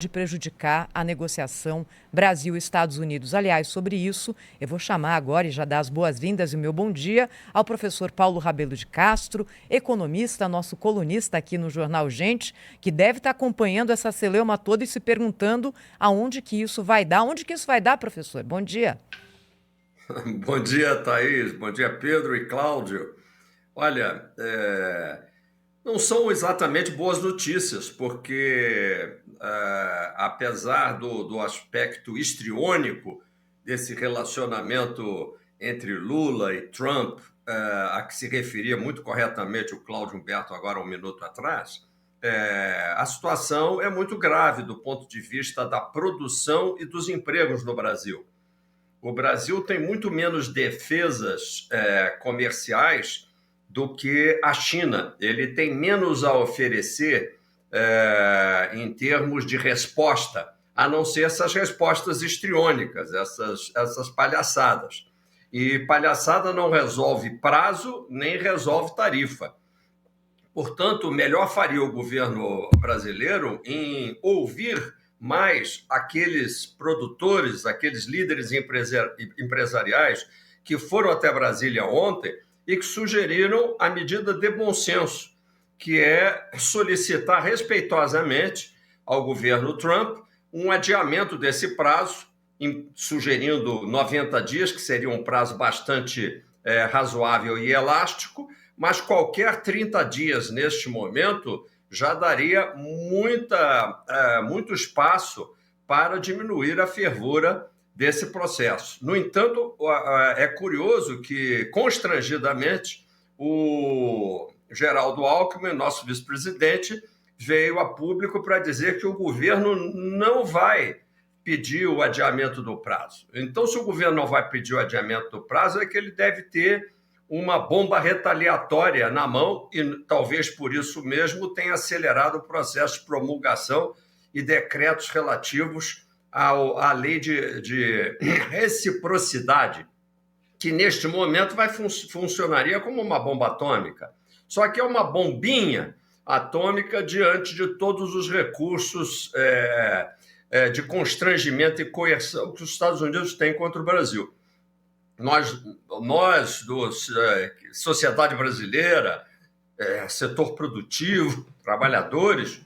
de prejudicar a negociação Brasil-Estados Unidos. Aliás, sobre isso, eu vou chamar agora e já dar as boas-vindas e o meu bom dia ao professor Paulo Rabelo de Castro, economista, nosso colunista aqui no Jornal Gente, que deve estar acompanhando essa celeuma toda e se perguntando aonde que isso vai dar. Onde que isso vai dar, professor? Bom dia. Bom dia, Thaís. Bom dia, Pedro e Cláudio. Olha, não são exatamente boas notícias, porque apesar do aspecto histriônico desse relacionamento entre Lula e Trump, a que se referia muito corretamente o Cláudio Humberto agora um minuto atrás, a situação é muito grave do ponto de vista da produção e dos empregos no Brasil. O Brasil tem muito menos defesas comerciais do que a China. Ele tem menos a oferecer em termos de resposta, a não ser essas respostas histriônicas, essas palhaçadas. E palhaçada não resolve prazo, nem resolve tarifa. Portanto, melhor faria o governo brasileiro em ouvir mais aqueles produtores, aqueles líderes empresariais que foram até Brasília ontem e que sugeriram a medida de bom senso, que é solicitar respeitosamente ao governo Trump um adiamento desse prazo, sugerindo 90 dias, que seria um prazo bastante razoável e elástico, mas qualquer 30 dias neste momento já daria muito espaço para diminuir a fervura desse processo. No entanto, é curioso que, constrangidamente, o Geraldo Alckmin, nosso vice-presidente, veio a público para dizer que o governo não vai pedir o adiamento do prazo. Então, se o governo não vai pedir o adiamento do prazo, é que ele deve ter uma bomba retaliatória na mão e talvez por isso mesmo tenha acelerado o processo de promulgação e decretos relativos à lei de reciprocidade, que neste momento funcionaria como uma bomba atômica. Só que é uma bombinha atômica diante de todos os recursos de constrangimento e coerção que os Estados Unidos têm contra o Brasil. Nós sociedade brasileira, setor produtivo, trabalhadores,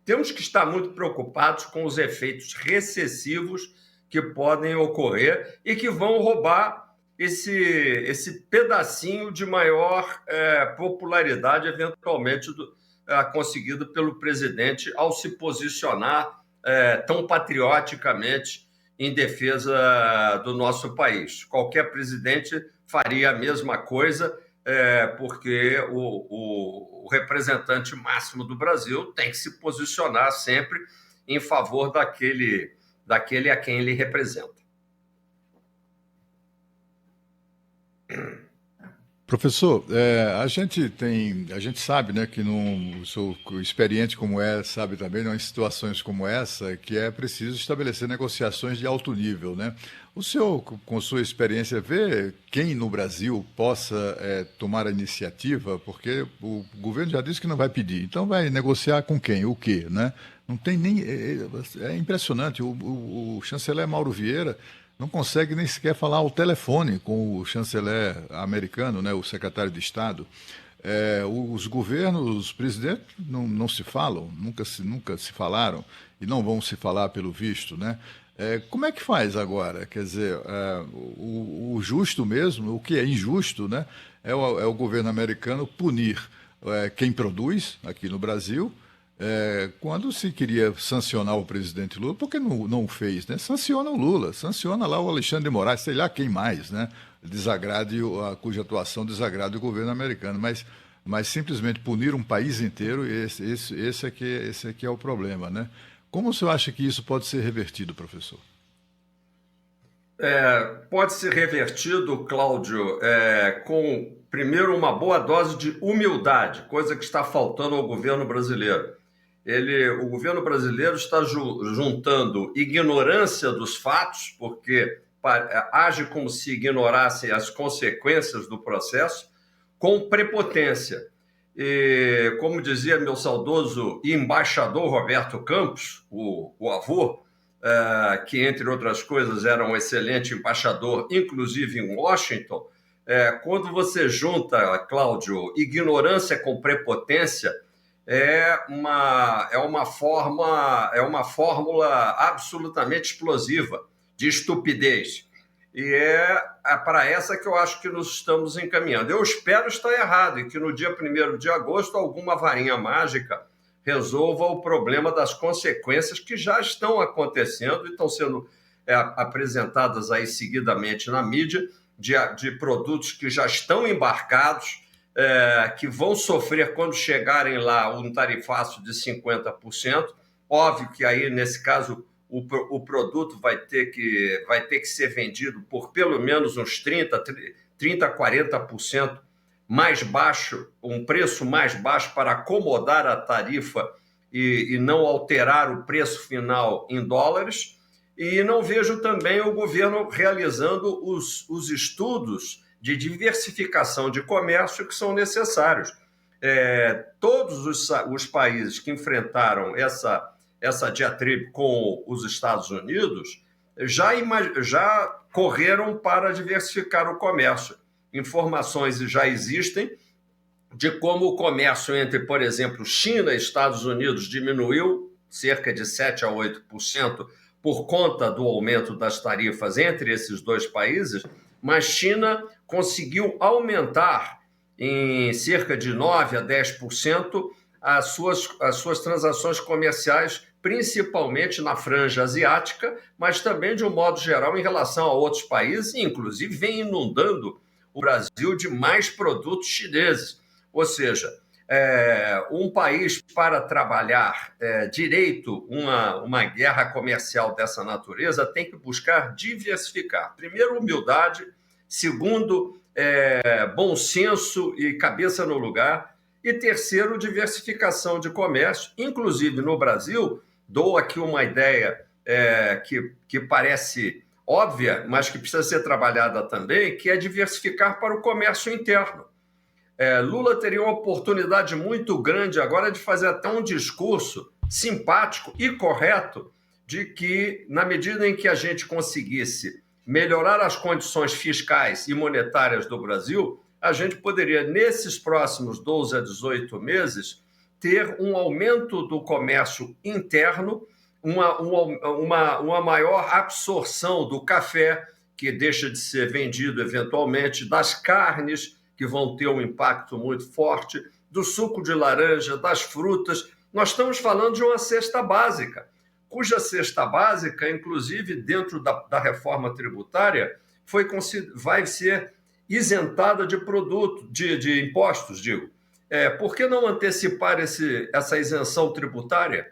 temos que estar muito preocupados com os efeitos recessivos que podem ocorrer e que vão roubar esse pedacinho de maior popularidade, eventualmente, conseguido pelo presidente ao se posicionar tão patrioticamente em defesa do nosso país. Qualquer presidente faria a mesma coisa, porque o representante máximo do Brasil tem que se posicionar sempre em favor daquele a quem ele representa. Professor, a gente sabe, né, que sou experiente como sabe também, em situações como essa, que é preciso estabelecer negociações de alto nível, né? O senhor, com sua experiência, vê quem no Brasil possa tomar a iniciativa, porque o governo já disse que não vai pedir, então vai negociar com quem, o quê, né? Não tem nem... É impressionante, o chanceler Mauro Vieira não consegue nem sequer falar ao telefone com o chanceler americano, né, o secretário de Estado. Os governos, os presidentes não se falam, nunca se falaram e não vão se falar pelo visto, né? Como é que faz agora? Quer dizer, o justo mesmo, o que é injusto, né, é o governo americano punir quem produz aqui no Brasil. Quando se queria sancionar o presidente Lula, por que não o fez, né? Sanciona o Lula, sanciona lá o Alexandre de Moraes, sei lá quem mais, né? Cuja atuação desagrade o governo americano, mas simplesmente punir um país inteiro, esse aqui é o problema, né? Como o senhor acha que isso pode ser revertido, professor? Pode ser revertido, Cláudio, com, primeiro, uma boa dose de humildade, coisa que está faltando ao governo brasileiro. O governo brasileiro está juntando ignorância dos fatos, porque age como se ignorassem as consequências do processo, com prepotência. E, como dizia meu saudoso embaixador Roberto Campos, o avô, que, entre outras coisas, era um excelente embaixador, inclusive em Washington, quando você junta, Cláudio, ignorância com prepotência, é uma fórmula absolutamente explosiva de estupidez. E é para essa que eu acho que nos estamos encaminhando. Eu espero estar errado e que no dia 1º de agosto alguma varinha mágica resolva o problema das consequências que já estão acontecendo e estão sendo apresentadas aí seguidamente na mídia, de produtos que já estão embarcados, que vão sofrer quando chegarem lá um tarifaço de 50%. Óbvio que aí, nesse caso, o produto vai ter que ser vendido por pelo menos uns 40% mais baixo, um preço mais baixo para acomodar a tarifa e não alterar o preço final em dólares. E não vejo também o governo realizando os estudos de diversificação de comércio que são necessários. Todos os países que enfrentaram essa diatribe com os Estados Unidos já correram para diversificar o comércio. Informações já existem de como o comércio entre, por exemplo, China e Estados Unidos diminuiu cerca de 7% a 8% por conta do aumento das tarifas entre esses dois países, mas China conseguiu aumentar em cerca de 9% a 10% as suas transações comerciais, principalmente na franja asiática, mas também, de um modo geral, em relação a outros países, e inclusive vem inundando o Brasil de mais produtos chineses. Ou seja, um país, para trabalhar direito uma guerra comercial dessa natureza, tem que buscar diversificar. Primeiro, humildade. Segundo, bom senso e cabeça no lugar. E terceiro, diversificação de comércio. Inclusive, no Brasil, dou aqui uma ideia que parece óbvia, mas que precisa ser trabalhada também, que é diversificar para o comércio interno. Lula teria uma oportunidade muito grande agora de fazer até um discurso simpático e correto de que, na medida em que a gente conseguisse melhorar as condições fiscais e monetárias do Brasil, a gente poderia, nesses próximos 12 a 18 meses, ter um aumento do comércio interno, uma maior absorção do café, que deixa de ser vendido eventualmente, das carnes, que vão ter um impacto muito forte, do suco de laranja, das frutas. Nós estamos falando de uma cesta básica, cuja cesta básica, inclusive dentro da reforma tributária, vai ser isentada de de impostos, digo. Por que não antecipar essa isenção tributária?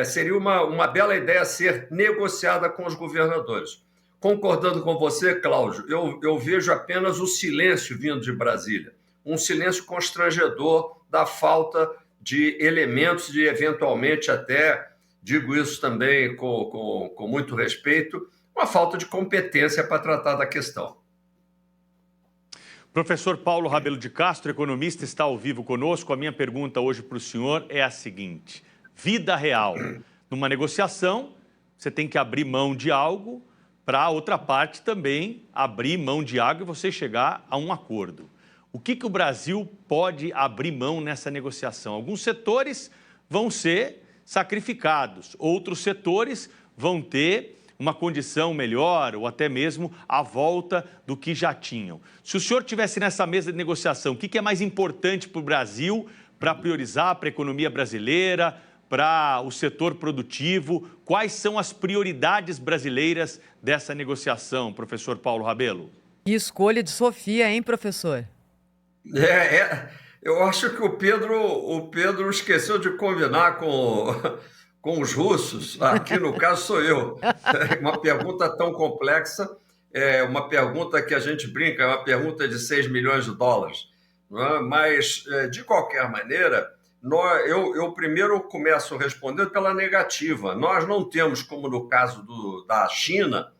Seria uma bela ideia ser negociada com os governadores. Concordando com você, Cláudio, eu vejo apenas o silêncio vindo de Brasília, um silêncio constrangedor da falta de elementos de, eventualmente, até, digo isso também com muito respeito, uma falta de competência para tratar da questão. Professor Paulo Rabelo de Castro, economista, está ao vivo conosco. A minha pergunta hoje para o senhor é a seguinte: vida real. Numa negociação, você tem que abrir mão de algo para a outra parte também abrir mão de algo e você chegar a um acordo. O que o Brasil pode abrir mão nessa negociação? Alguns setores vão ser sacrificados, outros setores vão ter uma condição melhor ou até mesmo a volta do que já tinham. Se o senhor estivesse nessa mesa de negociação, o que é mais importante para o Brasil, para priorizar para a economia brasileira, para o setor produtivo? Quais são as prioridades brasileiras dessa negociação, professor Paulo Rabelo? Que escolha de Sofia, hein, professor? Eu acho que o Pedro esqueceu de combinar com os russos. Aqui, no caso, sou eu. Uma pergunta tão complexa, uma pergunta que a gente brinca, é uma pergunta de 6 milhões de dólares. Não é? Mas, de qualquer maneira, eu primeiro começo respondendo pela negativa. Nós não temos, como no caso da China,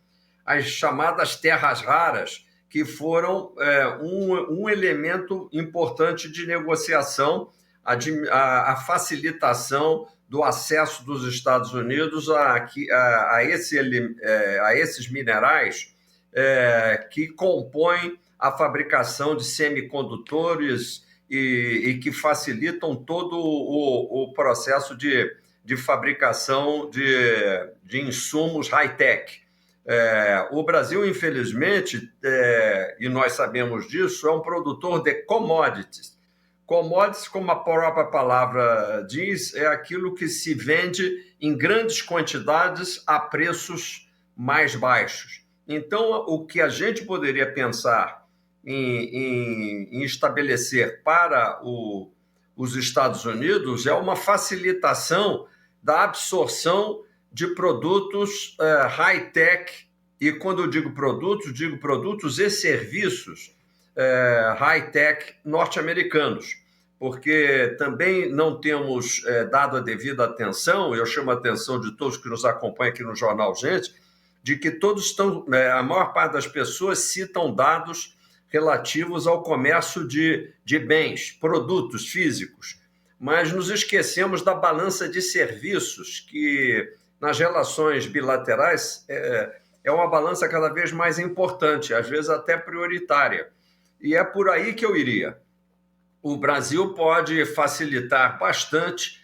as chamadas terras raras, que foram um elemento importante de negociação, a facilitação do acesso dos Estados Unidos a esses minerais que compõem a fabricação de semicondutores e que facilitam todo o processo de fabricação de insumos high-tech. O Brasil, infelizmente, e nós sabemos disso, é um produtor de commodities. Commodities, como a própria palavra diz, é aquilo que se vende em grandes quantidades a preços mais baixos. Então, o que a gente poderia pensar em estabelecer para os Estados Unidos é uma facilitação da absorção de produtos high-tech, e quando eu digo produtos e serviços high-tech norte-americanos, porque também não temos dado a devida atenção, eu chamo a atenção de todos que nos acompanham aqui no Jornal Gente, de que a maior parte das pessoas citam dados relativos ao comércio de bens, produtos físicos, mas nos esquecemos da balança de serviços, que nas relações bilaterais é uma balança cada vez mais importante, às vezes até prioritária. E é por aí que eu iria. O Brasil pode facilitar bastante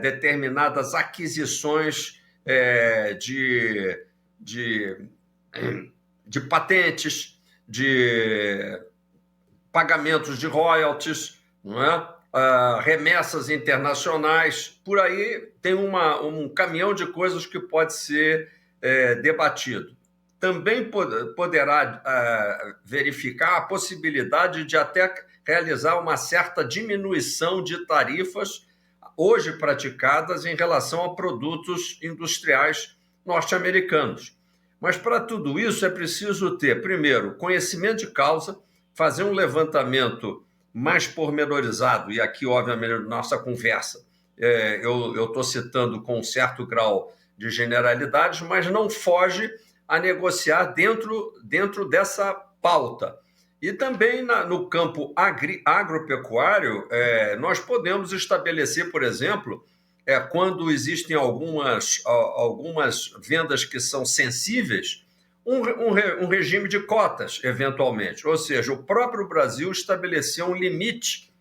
determinadas aquisições de patentes, de pagamentos de royalties, não é? Remessas internacionais. Por aí tem um caminhão de coisas que pode ser debatido. Também poderá verificar a possibilidade de até realizar uma certa diminuição de tarifas hoje praticadas em relação a produtos industriais norte-americanos. Mas para tudo isso é preciso ter, primeiro, conhecimento de causa, fazer um levantamento mais pormenorizado, e aqui, obviamente, nossa conversa, eu estou citando com um certo grau de generalidades, mas não foge a negociar dentro dessa pauta. E também no campo agropecuário, nós podemos estabelecer, por exemplo, quando existem algumas vendas que são sensíveis, um regime de cotas, eventualmente. Ou seja, o próprio Brasil estabeleceu um limite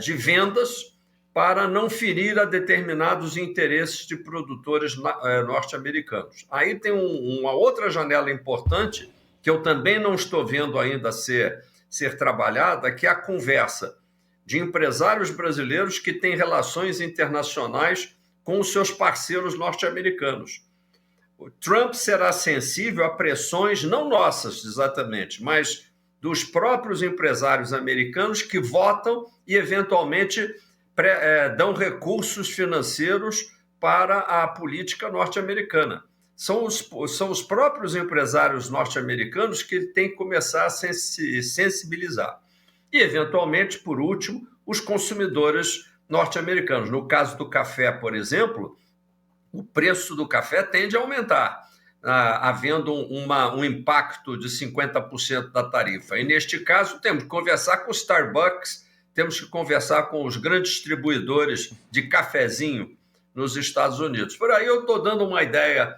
de vendas para não ferir a determinados interesses de produtores norte-americanos. Aí tem uma outra janela importante, que eu também não estou vendo ainda ser trabalhada, que é a conversa de empresários brasileiros que têm relações internacionais com os seus parceiros norte-americanos. O Trump será sensível a pressões, não nossas exatamente, mas dos próprios empresários americanos que votam e, eventualmente, dão recursos financeiros para a política norte-americana. São os próprios empresários norte-americanos que têm que começar a se sensibilizar. E, eventualmente, por último, os consumidores norte-americanos. No caso do café, por exemplo, o preço do café tende a aumentar, havendo um impacto de 50% da tarifa. E, neste caso, temos que conversar com o Starbucks, temos que conversar com os grandes distribuidores de cafezinho nos Estados Unidos. Por aí eu estou dando uma ideia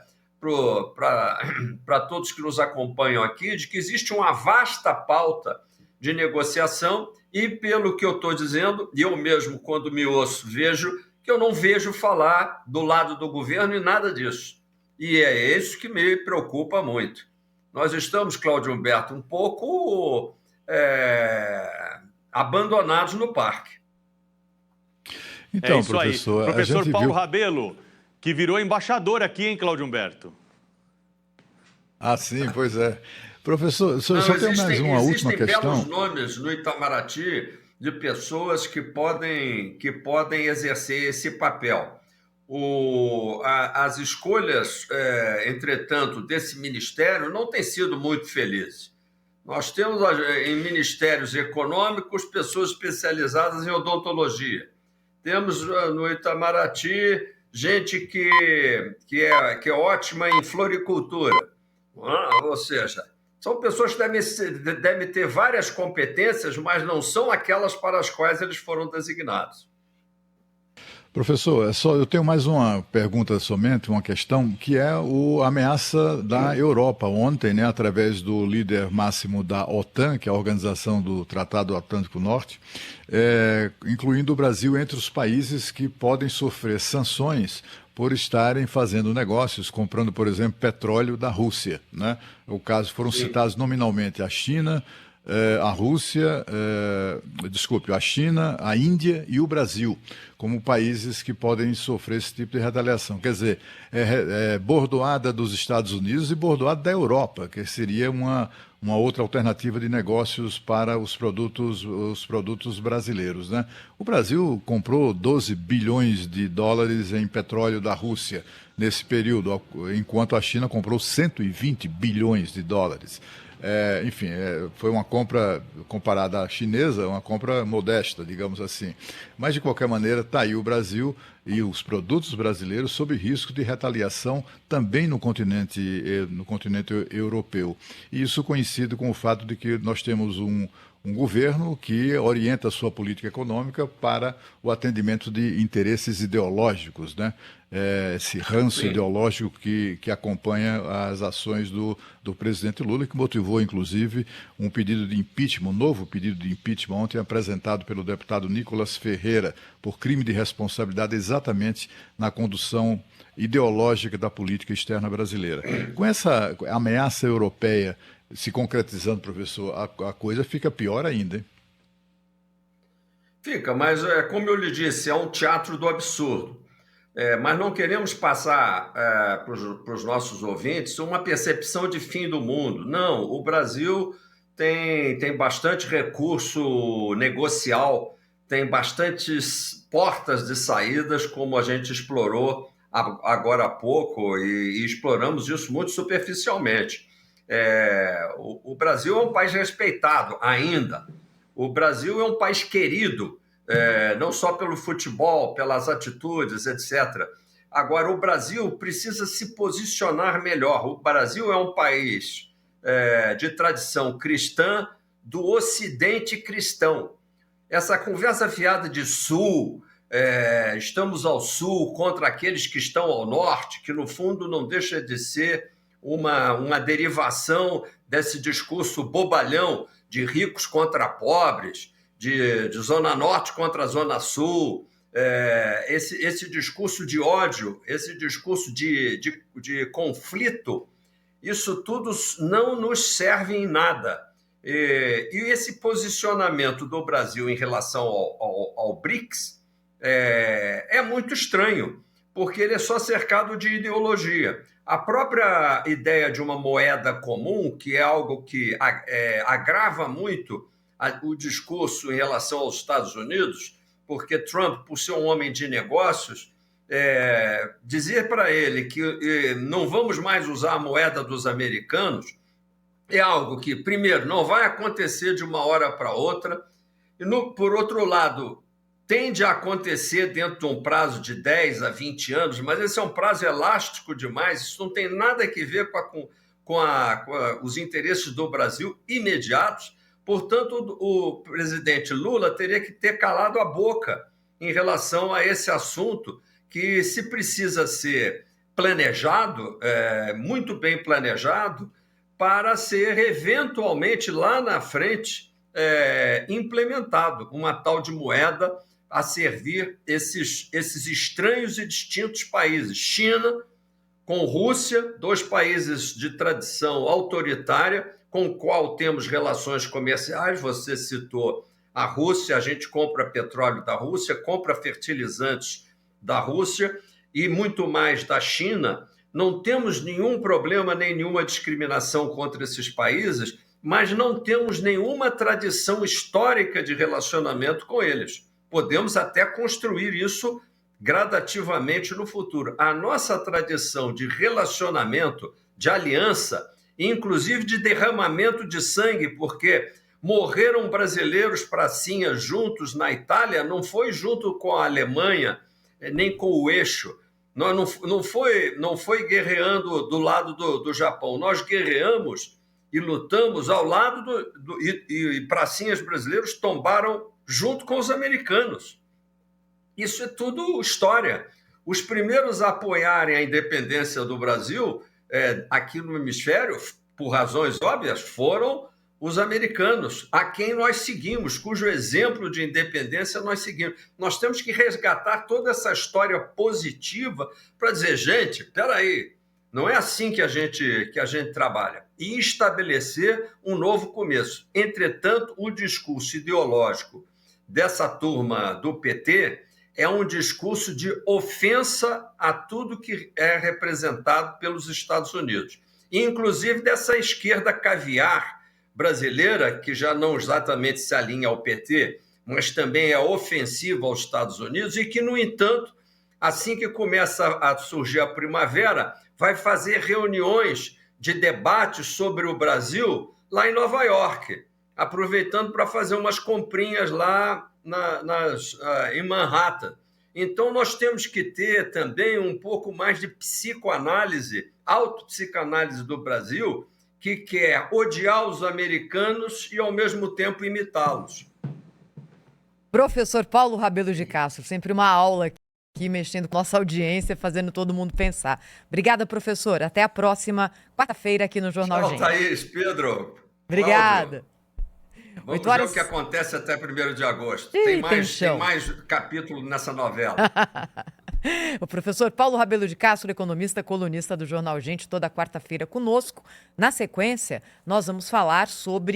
para todos que nos acompanham aqui de que existe uma vasta pauta de negociação e, pelo que eu estou dizendo, e eu mesmo, quando me ouço, vejo que eu não vejo falar do lado do governo e nada disso. E é isso que me preocupa muito. Nós estamos, Cláudio Humberto, um pouco abandonados no parque. Então, isso professor, aí. Professor Paulo viu... Rabelo, que virou embaixador aqui, hein, Cláudio Humberto? Ah, sim, pois é. Professor, só tem mais uma última questão. Existem belos nomes no Itamaraty de pessoas que podem exercer esse papel. As escolhas, entretanto, desse ministério não têm sido muito felizes. Nós temos em ministérios econômicos pessoas especializadas em odontologia. Temos no Itamaraty gente que é ótima em floricultura. Ou seja, São pessoas que devem ter várias competências, mas não são aquelas para as quais eles foram designados. Professor, eu tenho mais uma pergunta somente, uma questão, que é a ameaça da Europa. Ontem, né, através do líder máximo da OTAN, que é a Organização do Tratado Atlântico Norte, incluindo o Brasil entre os países que podem sofrer sanções por estarem fazendo negócios, comprando, por exemplo, petróleo da Rússia, né? O caso foram citados nominalmente a China, a Rússia, a China, a Índia e o Brasil, como países que podem sofrer esse tipo de retaliação. Quer dizer, bordoada dos Estados Unidos e bordoada da Europa, que seria uma outra alternativa de negócios para os produtos brasileiros, né? O Brasil comprou 12 bilhões de dólares em petróleo da Rússia nesse período, enquanto a China comprou 120 bilhões de dólares. Enfim, foi uma compra, comparada à chinesa, uma compra modesta, digamos assim. Mas, de qualquer maneira, está aí o Brasil e os produtos brasileiros sob risco de retaliação também no continente europeu. E isso coincide com o fato de que nós temos um governo que orienta a sua política econômica para o atendimento de interesses ideológicos, né? Esse ranço ideológico que acompanha as ações do presidente Lula, que motivou, inclusive, um pedido de impeachment, um novo pedido de impeachment, ontem apresentado pelo deputado Nicolas Ferreira, por crime de responsabilidade exatamente na condução ideológica da política externa brasileira. Com essa ameaça europeia se concretizando, professor, a coisa fica pior ainda, hein? Fica, mas como eu lhe disse, é um teatro do absurdo. Mas não queremos passar para os nossos ouvintes uma percepção de fim do mundo. Não, o Brasil tem bastante recurso negocial, tem bastantes portas de saídas, como a gente explorou agora há pouco, e exploramos isso muito superficialmente. O Brasil é um país respeitado ainda. O Brasil é um país querido, não só pelo futebol, pelas atitudes, etc. Agora, o Brasil precisa se posicionar melhor. O Brasil é um país de tradição cristã, do Ocidente cristão. Essa conversa fiada de Sul, estamos ao Sul contra aqueles que estão ao Norte, que no fundo não deixa de ser uma derivação desse discurso bobalhão de ricos contra pobres, de Zona Norte contra Zona Sul, esse discurso de ódio, esse discurso de conflito, isso tudo não nos serve em nada. E esse posicionamento do Brasil em relação ao BRICS é muito estranho, porque ele é só cercado de ideologia. A própria ideia de uma moeda comum, que é algo que agrava muito o discurso em relação aos Estados Unidos, porque Trump, por ser um homem de negócios, dizer para ele que não vamos mais usar a moeda dos americanos é algo que, primeiro, não vai acontecer de uma hora para outra, e, por outro lado, tende a acontecer dentro de um prazo de 10 a 20 anos, mas esse é um prazo elástico demais, isso não tem nada a ver com os interesses do Brasil imediatos. Portanto, o presidente Lula teria que ter calado a boca em relação a esse assunto, que se precisa ser planejado, muito bem planejado, para ser eventualmente lá na frente implementado uma tal de moeda a servir esses estranhos e distintos países. China com Rússia, dois países de tradição autoritária, com o qual temos relações comerciais. Você citou a Rússia, a gente compra petróleo da Rússia, compra fertilizantes da Rússia e muito mais da China. Não temos nenhum problema, nem nenhuma discriminação contra esses países, mas não temos nenhuma tradição histórica de relacionamento com eles. Podemos até construir isso gradativamente no futuro. A nossa tradição de relacionamento, de aliança, inclusive de derramamento de sangue, porque morreram brasileiros pracinhas juntos na Itália, não foi junto com a Alemanha, nem com o eixo. Nós não foi guerreando do lado do Japão. Nós guerreamos e lutamos ao lado e pracinhas brasileiros tombaram junto com os americanos. Isso é tudo história. Os primeiros a apoiarem a independência do Brasil aqui no hemisfério, por razões óbvias, foram os americanos, a quem nós seguimos, cujo exemplo de independência nós seguimos. Nós temos que resgatar toda essa história positiva para dizer, gente, peraí, não é assim que a gente trabalha. E estabelecer um novo começo. Entretanto, o discurso ideológico dessa turma do PT é um discurso de ofensa a tudo que é representado pelos Estados Unidos. E, inclusive, dessa esquerda caviar brasileira, que já não exatamente se alinha ao PT, mas também é ofensiva aos Estados Unidos e que, no entanto, assim que começa a surgir a primavera, vai fazer reuniões de debate sobre o Brasil lá em Nova York, aproveitando para fazer umas comprinhas lá em Manhattan. Então, nós temos que ter também um pouco mais de psicoanálise, autopsicanálise do Brasil, que quer odiar os americanos e, ao mesmo tempo, imitá-los. Professor Paulo Rabelo de Castro, sempre uma aula aqui, mexendo com nossa audiência, fazendo todo mundo pensar. Obrigada, professor. Até a próxima quarta-feira aqui no Jornal Gente. Tchau, Thaís, Pedro. Obrigada. Vamos ver o que acontece até 1º de agosto. Tem mais capítulo nessa novela. O professor Paulo Rabelo de Castro, economista, colunista do Jornal Gente, toda quarta-feira conosco. Na sequência, nós vamos falar sobre